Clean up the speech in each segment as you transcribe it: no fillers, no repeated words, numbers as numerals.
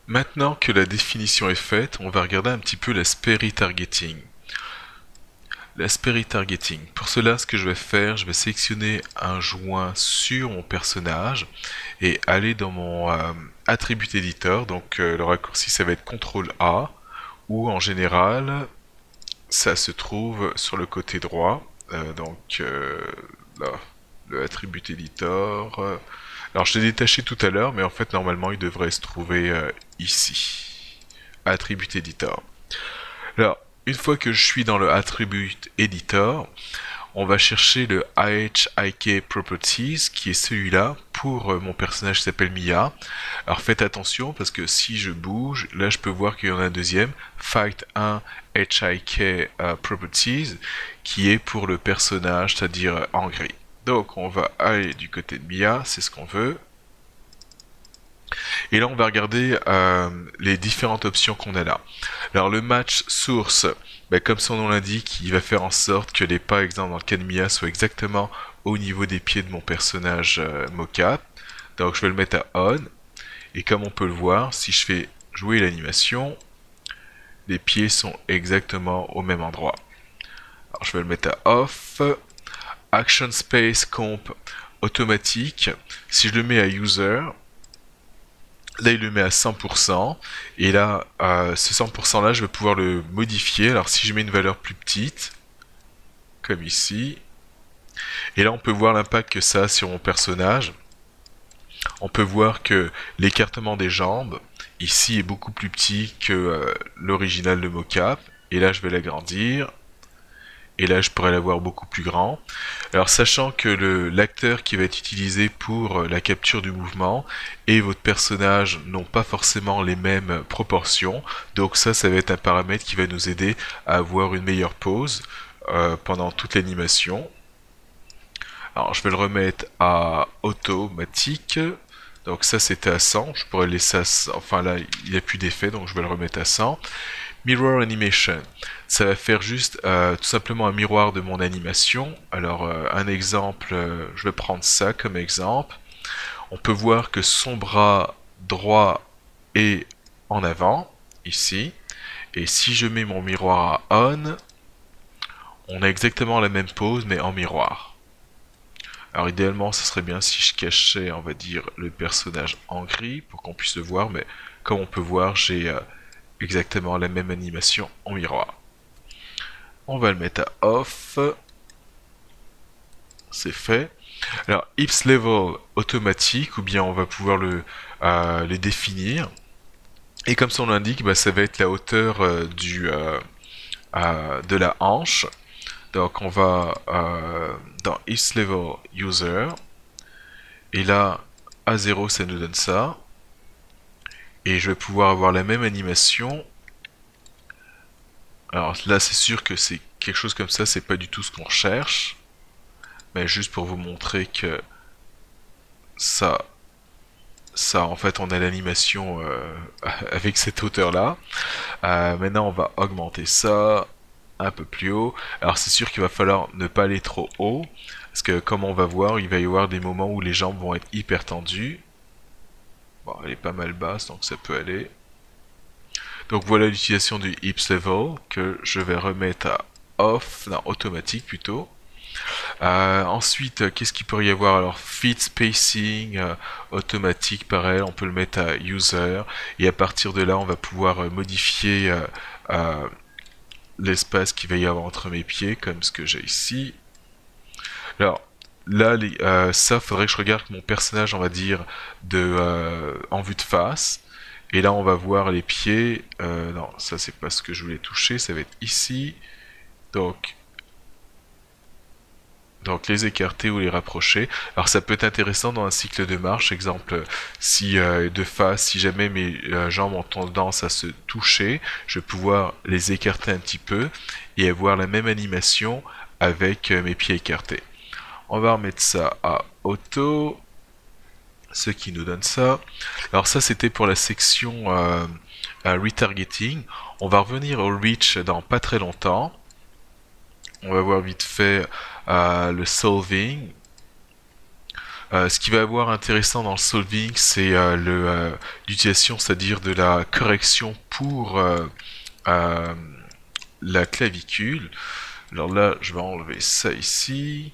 Maintenant que la définition est faite, on va regarder un petit peu l'aspect retargeting. L'aspect retargeting. Pour cela, ce que je vais faire, je vais sélectionner un joint sur mon personnage et aller dans mon attribut editor. Donc le raccourci, ça va être CTRL A, ou en général, ça se trouve sur le côté droit. Là, le attribut editor. Alors je l'ai détaché tout à l'heure, mais en fait normalement il devrait se trouver ici. Attribut editor. Alors, une fois que je suis dans le Attribute Editor, on va chercher le AHIK Properties, qui est celui-là, pour mon personnage qui s'appelle Mia. Alors faites attention, parce que si je bouge, là je peux voir qu'il y en a un deuxième, Fight 1 HIK Properties, qui est pour le personnage, c'est-à-dire en gris. Donc on va aller du côté de Mia, c'est ce qu'on veut. Et là, on va regarder les différentes options qu'on a là. Alors, le match source, comme son nom l'indique, il va faire en sorte que les pas, exemple, dans le cas de Mia, soient exactement au niveau des pieds de mon personnage mocap. Donc, je vais le mettre à on. Et comme on peut le voir, si je fais jouer l'animation, les pieds sont exactement au même endroit. Alors, je vais le mettre à off. Action Space Comp automatique. Si je le mets à user, là, il le met à 100%. Et là, ce 100% là, je vais pouvoir le modifier. Alors, si je mets une valeur plus petite, comme ici, et là, on peut voir l'impact que ça a sur mon personnage. On peut voir que l'écartement des jambes, ici, est beaucoup plus petit que l'original de mocap. Et là, je vais l'agrandir. Et là, je pourrais l'avoir beaucoup plus grand. Alors, sachant que l'acteur qui va être utilisé pour la capture du mouvement et votre personnage n'ont pas forcément les mêmes proportions, donc ça va être un paramètre qui va nous aider à avoir une meilleure pose pendant toute l'animation. Alors, je vais le remettre à automatique. Donc ça, c'était à 100. Je pourrais le laisser à 100. Enfin là, il n'y a plus d'effet, donc je vais le remettre à 100. Mirror Animation, ça va faire juste tout simplement un miroir de mon animation. Alors un exemple, je vais prendre ça comme exemple. On peut voir que son bras droit est en avant, ici. Et si je mets mon miroir à on, on a exactement la même pose mais en miroir. Alors idéalement, ce serait bien si je cachais, on va dire, le personnage en gris pour qu'on puisse le voir, mais comme on peut voir, j'ai exactement la même animation en miroir. On va le mettre à off. C'est fait. Alors, Hips Level automatique, ou bien on va pouvoir les définir. Et comme son l'indique, ça va être la hauteur de la hanche. Donc on va dans Hips Level User. Et là, à 0, ça nous donne ça. Et je vais pouvoir avoir la même animation. Alors là, c'est sûr que c'est quelque chose comme ça, c'est pas du tout ce qu'on recherche. Mais juste pour vous montrer que ça en fait, on a l'animation avec cette hauteur-là. Maintenant, on va augmenter ça un peu plus haut. Alors, c'est sûr qu'il va falloir ne pas aller trop haut. Parce que, comme on va voir, il va y avoir des moments où les jambes vont être hyper tendues. Bon, elle est pas mal basse, donc ça peut aller. Donc voilà l'utilisation du Hips Level que je vais remettre à off, non, automatique plutôt. Ensuite, qu'est-ce qu'il pourrait y avoir? Alors, Fit Spacing, automatique, pareil, on peut le mettre à User. Et à partir de là, on va pouvoir modifier l'espace qu'il va y avoir entre mes pieds, comme ce que j'ai ici. Alors, là, ça, faudrait que je regarde mon personnage, on va dire, en vue de face. Et là, on va voir les pieds. Non, ça, c'est pas ce que je voulais toucher. Ça va être ici. Donc les écarter ou les rapprocher. Alors ça peut être intéressant dans un cycle de marche, exemple si de face, si jamais mes jambes ont tendance à se toucher, je vais pouvoir les écarter un petit peu et avoir la même animation avec mes pieds écartés. On va remettre ça à auto, ce qui nous donne ça. Alors ça c'était pour la section retargeting. On va revenir au reach dans pas très longtemps. On va voir vite fait le solving. Ce qui va avoir intéressant dans le solving, c'est l'utilisation, c'est-à-dire de la correction pour la clavicule. Alors là, je vais enlever ça ici.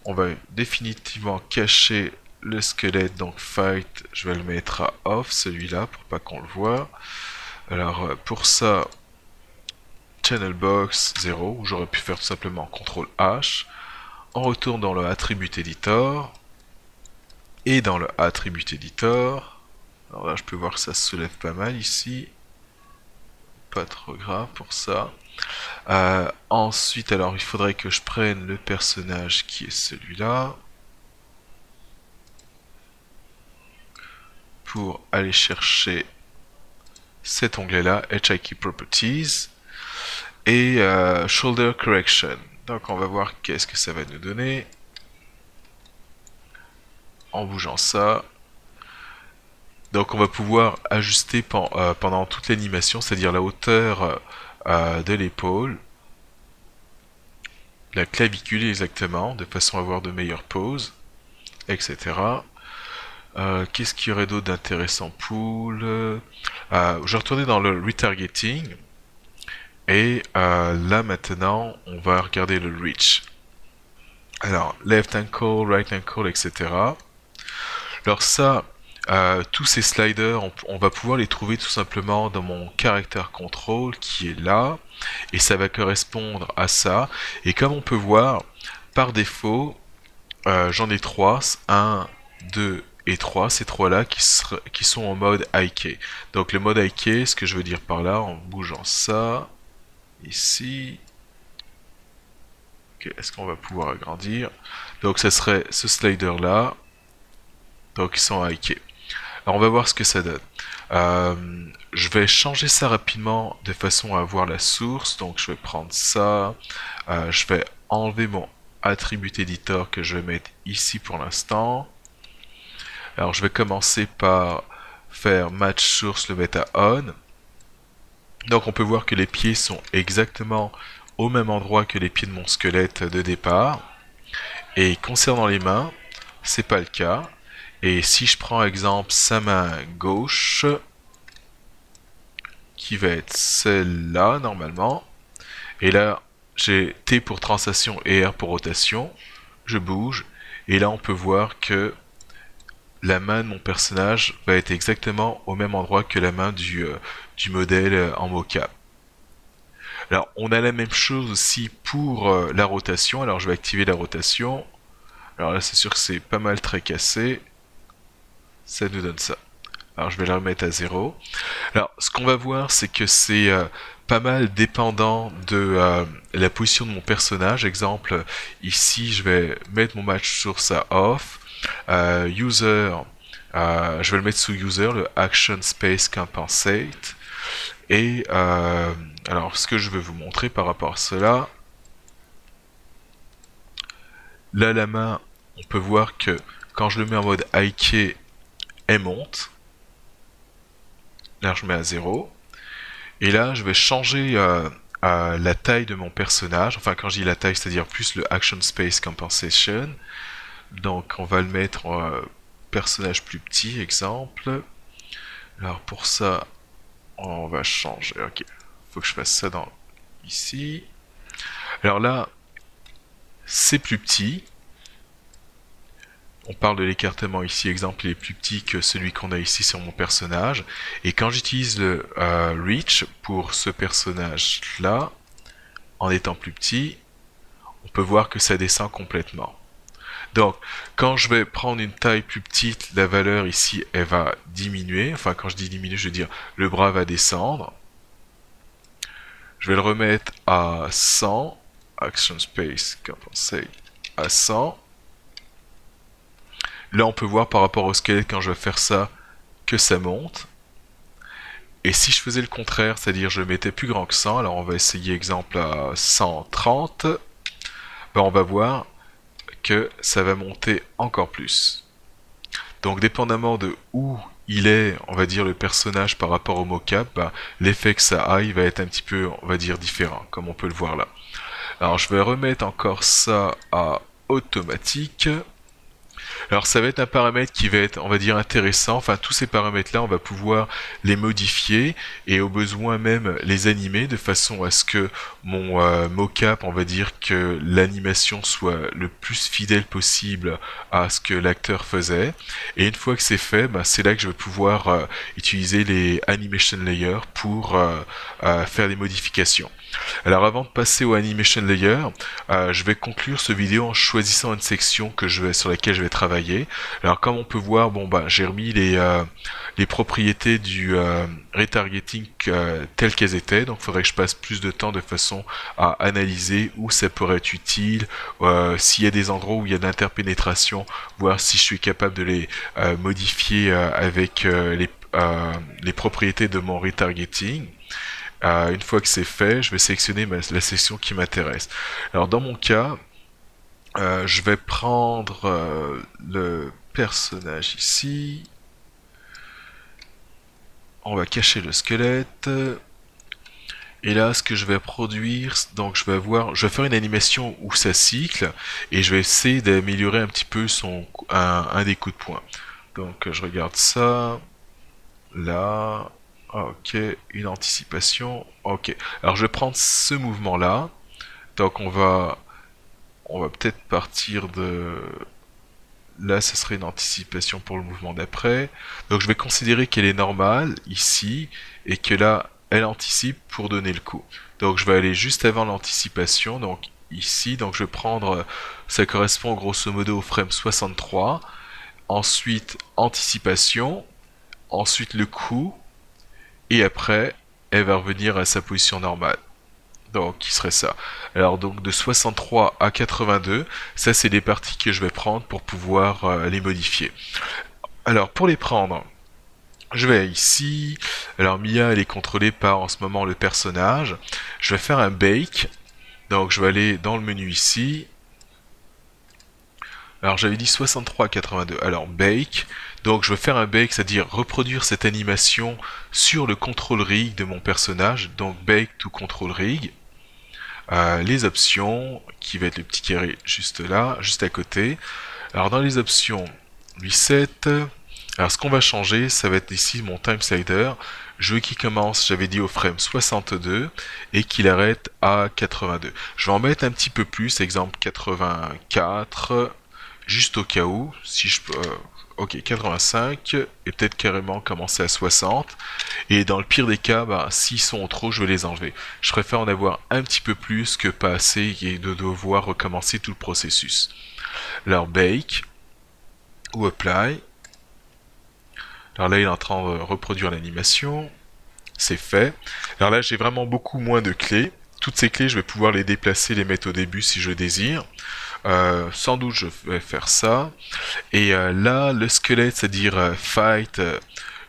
On va définitivement cacher le squelette, donc fight, je vais le mettre à off, celui-là, pour pas qu'on le voit. Alors pour ça, channel box 0, où j'aurais pu faire tout simplement CTRL H. On retourne dans le attribute editor. Et dans le attribute editor, alors là je peux voir que ça se soulève pas mal ici. Pas trop grave pour ça. Ensuite, alors il faudrait que je prenne le personnage qui est celui-là. Pour aller chercher cet onglet-là, HIK Properties. Et Shoulder Correction. Donc on va voir qu'est-ce que ça va nous donner. En bougeant ça. Donc on va pouvoir ajuster pendant toute l'animation, c'est-à-dire la hauteur de l'épaule, la clavicule exactement, de façon à avoir de meilleures poses, etc. Qu'est-ce qu'il y aurait d'autre d'intéressant pour je vais retourner dans le retargeting. Et là maintenant, on va regarder le reach. Alors, left ankle, right ankle, etc. Alors ça, tous ces sliders, on va pouvoir les trouver tout simplement dans mon character control qui est là. Et ça va correspondre à ça. Et comme on peut voir, par défaut, j'en ai 3, 1, 2 et 3, ces 3-là qui sont en mode IK. Donc le mode IK, ce que je veux dire par là, en bougeant ça, ici, okay, est-ce qu'on va pouvoir agrandir? Donc ça serait ce slider-là, donc ils sont IK. Alors on va voir ce que ça donne. Je vais changer ça rapidement de façon à avoir la source, donc je vais prendre ça, je vais enlever mon attribute editor que je vais mettre ici pour l'instant. Alors je vais commencer par faire match source, le mettre à on. Donc on peut voir que les pieds sont exactement au même endroit que les pieds de mon squelette de départ. Et concernant les mains, c'est pas le cas. Et si je prends exemple sa main gauche, qui va être celle-là normalement, et là j'ai T pour translation et R pour rotation, je bouge, et là on peut voir que la main de mon personnage va être exactement au même endroit que la main du modèle en mocap. Alors on a la même chose aussi pour la rotation, alors je vais activer la rotation, alors là c'est sûr que c'est pas mal très cassé, ça nous donne ça. Alors je vais la remettre à 0. Alors ce qu'on va voir c'est que c'est pas mal dépendant de la position de mon personnage. Exemple, ici je vais mettre mon match source à off. User, je vais le mettre sous user, le action space compensate. Et alors ce que je vais vous montrer par rapport à cela, là la main, on peut voir que quand je le mets en mode IK, elle monte. Là je mets à 0. Et là je vais changer la taille de mon personnage. Enfin quand je dis la taille, c'est-à-dire plus le action space compensation. Donc on va le mettre en personnage plus petit, exemple. Alors pour ça, on va changer. Ok, faut que je fasse ça dans ici. Alors là, c'est plus petit. On parle de l'écartement ici, exemple, il est plus petit que celui qu'on a ici sur mon personnage. Et quand j'utilise le reach pour ce personnage-là, en étant plus petit, on peut voir que ça descend complètement. Donc, quand je vais prendre une taille plus petite, la valeur ici, elle va diminuer. Enfin, quand je dis diminuer, je veux dire le bras va descendre. Je vais le remettre à 100. Action Space Compensate à 100. Là, on peut voir par rapport au squelette, quand je vais faire ça, que ça monte. Et si je faisais le contraire, c'est-à-dire je le mettais plus grand que 100, alors on va essayer exemple à 130, ben on va voir que ça va monter encore plus. Donc dépendamment de où il est, on va dire, le personnage par rapport au mocap, ben, l'effet que ça aille va être un petit peu, on va dire, différent, comme on peut le voir là. Alors je vais remettre encore ça à automatique. Alors ça va être un paramètre qui va être, on va dire, intéressant. Enfin, tous ces paramètres-là, on va pouvoir les modifier et au besoin même les animer de façon à ce que mon mocap, on va dire que l'animation soit le plus fidèle possible à ce que l'acteur faisait. Et une fois que c'est fait, ben, c'est là que je vais pouvoir utiliser les animation layers pour faire des modifications. Alors avant de passer au animation layer, je vais conclure ce vidéo en choisissant une section sur laquelle je vais travailler. Alors comme on peut voir, bon bah j'ai remis les propriétés du retargeting telles qu'elles étaient, donc il faudrait que je passe plus de temps de façon à analyser où ça pourrait être utile, s'il y a des endroits où il y a de l'interpénétration, voir si je suis capable de les modifier avec les propriétés de mon retargeting. Une fois que c'est fait, je vais sélectionner la section qui m'intéresse. Alors dans mon cas, je vais prendre le personnage ici. On va cacher le squelette. Et là, ce que je vais produire, donc je vais faire une animation où ça cycle, et je vais essayer d'améliorer un petit peu un des coups de poing. Donc je regarde ça, là, ok, une anticipation, ok. Alors je vais prendre ce mouvement-là, donc on va peut-être partir de... Là, ce serait une anticipation pour le mouvement d'après. Donc je vais considérer qu'elle est normale ici, et que là, elle anticipe pour donner le coup. Donc je vais aller juste avant l'anticipation, donc ici, donc je vais prendre, ça correspond grosso modo au frame 63, ensuite anticipation, ensuite le coup, et après, elle va revenir à sa position normale. Donc, qui serait ça. Alors, donc, de 63 à 82, ça, c'est les parties que je vais prendre pour pouvoir les modifier. Alors, pour les prendre, je vais ici. Alors, Mia, elle est contrôlée par, en ce moment, le personnage. Je vais faire un bake. Donc, je vais aller dans le menu ici. Alors, j'avais dit 63 à 82. Alors, bake. Donc, je vais faire un bake, c'est-à-dire reproduire cette animation sur le control rig de mon personnage. Donc, bake to control rig. Les options, qui va être le petit carré juste là, juste à côté. Alors dans les options, reset. Alors ce qu'on va changer, ça va être ici mon time slider. Je veux qu'il commence, j'avais dit au frame 62 et qu'il arrête à 82. Je vais en mettre un petit peu plus, exemple 84, juste au cas où, si je peux... ok, 85, et peut-être carrément commencer à 60. Et dans le pire des cas, bah, s'ils sont trop, je vais les enlever. Je préfère en avoir un petit peu plus que pas assez et de devoir recommencer tout le processus. Alors, bake ou apply. Alors là, il est en train de reproduire l'animation. C'est fait. Alors là, j'ai vraiment beaucoup moins de clés. Toutes ces clés, je vais pouvoir les déplacer, les mettre au début si je désire. Sans doute, je vais faire ça. Et là, le squelette, c'est-à-dire fight,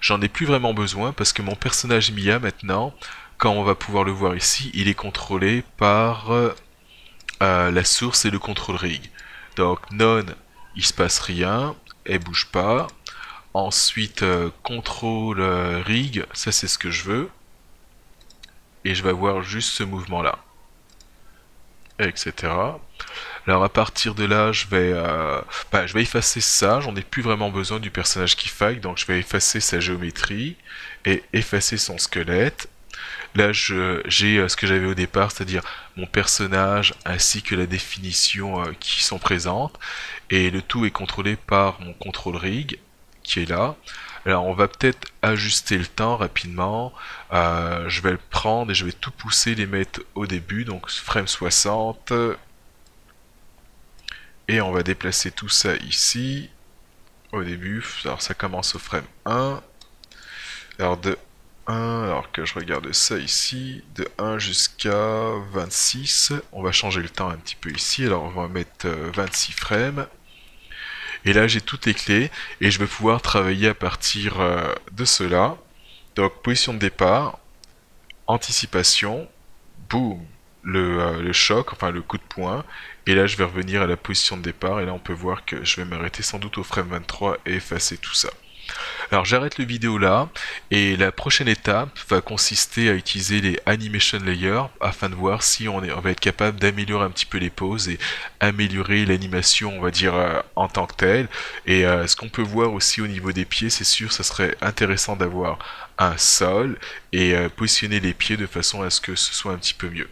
j'en ai plus vraiment besoin parce que mon personnage Mia, maintenant, quand on va pouvoir le voir ici, il est contrôlé par la source et le control rig. Donc, non, il se passe rien, elle bouge pas. Ensuite, contrôle rig, ça c'est ce que je veux. Et je vais avoir juste ce mouvement-là. Etc. Alors à partir de là, je vais effacer ça. J'en ai plus vraiment besoin du personnage qui fight, donc je vais effacer sa géométrie et effacer son squelette. Là, j'ai ce que j'avais au départ, c'est-à-dire mon personnage ainsi que la définition qui sont présentes. Et le tout est contrôlé par mon control rig qui est là. Alors on va peut-être ajuster le temps rapidement. Je vais le prendre et je vais tout pousser, les mettre au début, donc frame 60. Et on va déplacer tout ça ici, au début. Alors ça commence au frame 1. Alors de 1, alors que je regarde ça ici, de 1 jusqu'à 26. On va changer le temps un petit peu ici. Alors on va mettre 26 frames. Et là j'ai toutes les clés et je vais pouvoir travailler à partir de cela. Donc position de départ, anticipation, boum, le choc, enfin le coup de poing, et là je vais revenir à la position de départ, et là on peut voir que je vais m'arrêter sans doute au frame 23 et effacer tout ça. Alors j'arrête le vidéo là, Et la prochaine étape va consister à utiliser les animation layers afin de voir si on va être capable d'améliorer un petit peu les poses et améliorer l'animation, on va dire, en tant que telle. Et ce qu'on peut voir aussi au niveau des pieds, c'est sûr, ça serait intéressant d'avoir un sol et positionner les pieds de façon à ce que ce soit un petit peu mieux.